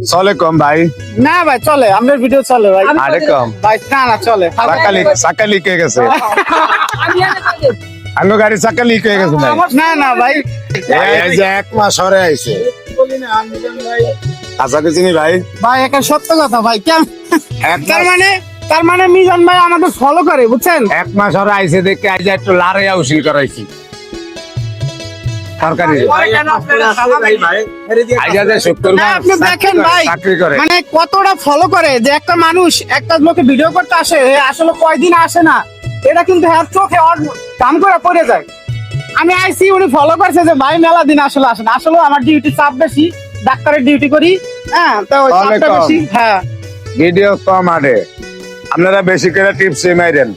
চলে কম ভাই, না ভাই চলে, আমাদের ভিডিও চলে ভাই। আরে কম ভাই না চলে। চাকা লিক হয়ে গেছে, আঙ্গ গাড়ি চাকা লিক হয়ে গেছে ভাই। না ভাই, এই যে 1 মাস হরে আইছে আশা করছি ভাই। ভাই একটা সত্য কথা ভাই, কেন এক তার মানে মিজান ভাই আমাদের ফলো করে, বুঝছেন? 1 মাস হরে আইছে দেখে আজ একটু লারে উসিল করাইছি সরকারি। আপনি দেখেন ভাই, চাকরি করে মানে কতটা ফলো করে যে একটা মানুষ একটা লোকে ভিডিও করতে আসে, আসলে কয়দিন আসে না, এটা কিন্তু হ্যাঁ চোখে কাম করে পড়ে যায়। আমি আইসি, উনি ফলো করছে যে ভাই মেলা দিন আসলে আসে না, আসলে আমার ডিউটি চাপ বেশি, ডাক্তারের ডিউটি করি, হ্যাঁ তো ওই তাহলে চাপটা কম। বেশি। হ্যাঁ ভিডিও কম আডে, আপনারা বেশি করে টিপস মাইরেন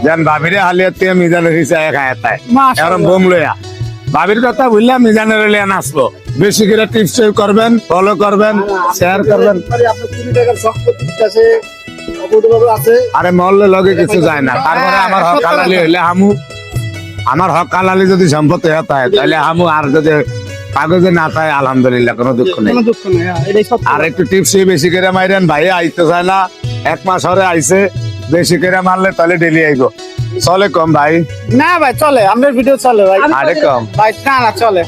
যেন ভাবিরে হালিয়ার থেকে মিজানের হিসাবে খায় তাই মাশাআল্লাহ। এখন বোম লইয়া ভাবির কথা বললাম মিজানের লিয়া নাচবো। বেশি করে টিপস করবেন, ফলো করবেন, শেয়ার করবেন। আরে মরলে লগে কিছু যায় না, তারপরে আমার হক হালালি হইলে হামু, আমার হক হালালি যদি সম্পত্তি হয় তাহলে হামু, আর যদি কাগজে না পায় আলহামদুলিল্লাহ কোনো দুঃখ নেই। কোনো দুঃখ নেই, হ্যাঁ, এটাই সত্য। আর একটু টিপস বেশি করে মাইরেন, ভাই আইতে চায় না, 1 মাস হরে আইছে, বেশি করে মারলে তাহলে ডেলি আইব। চলে কম ভাই, না ভাই চলে, আমাদের ভিডিও চলে ভাই। আরে কম ভাই না চলে।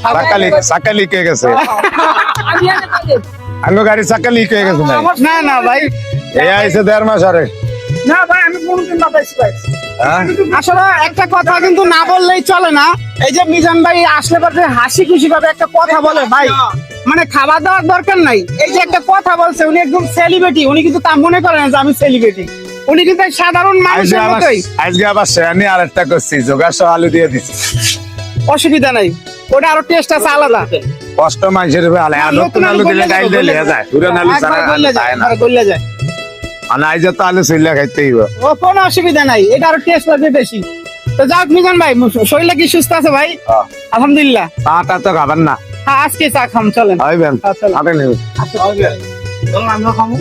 চাকা লিক হয়ে গেছে, আঙ্গ গাড়ি চাকা লিক হয়ে গেছে ভাই। না ভাই, এই আইছে 1.5 মাস হরে। না ভাই আমি কোনদিন বাতাইছি ভাই। হ্যাঁ? আসলে একটা কথা কিন্তু না বললেই চলে না, এই যে মিজান ভাই আসলে পরে হাসি খুশি ভাবে একটা কথা বলে ভাই, মানে খাবার দাবার দরকার নাই, এই যে একটা কথা বলছে, উনি একদম সেলিব্রিটি, উনি কিন্তু তা মনে করেন যে আমি সেলিব্রিটি, উনি কিন্তু এক সাধারণ মানুষের মতোই। আজকে আবার শেয়ানি আর একটা করছি, জোগাড় সহ আলু দিয়ে দিচ্ছি, অসুবিধা নাই, ওটা আরো টেস্ট আছে আলাদা। কষ্ট মানুষের উপরে আলে, আর নতুন আলু দিলে গাইল দিয়ে লেগে যায়, পুরান আলু ছাড়া একবার গলে যায়, খায় না। একবার গলে যায়। আর আইজে তো আলু চইলা খাইতে হইব। ও কোনো অসুবিধা নাই, এটা আরো টেস্ট লাগবে বেশি। তো যাক মিজান ভাই, শরীরটা কি সুস্থ আছে ভাই? আলহামদুলিল্লাহ। চাটা তো খাবেন না, হ্যাঁ আজকে চা খাম, চলেন। হইবেন আচ্ছা, আগে নেবেন। চলেন আমরা খামু।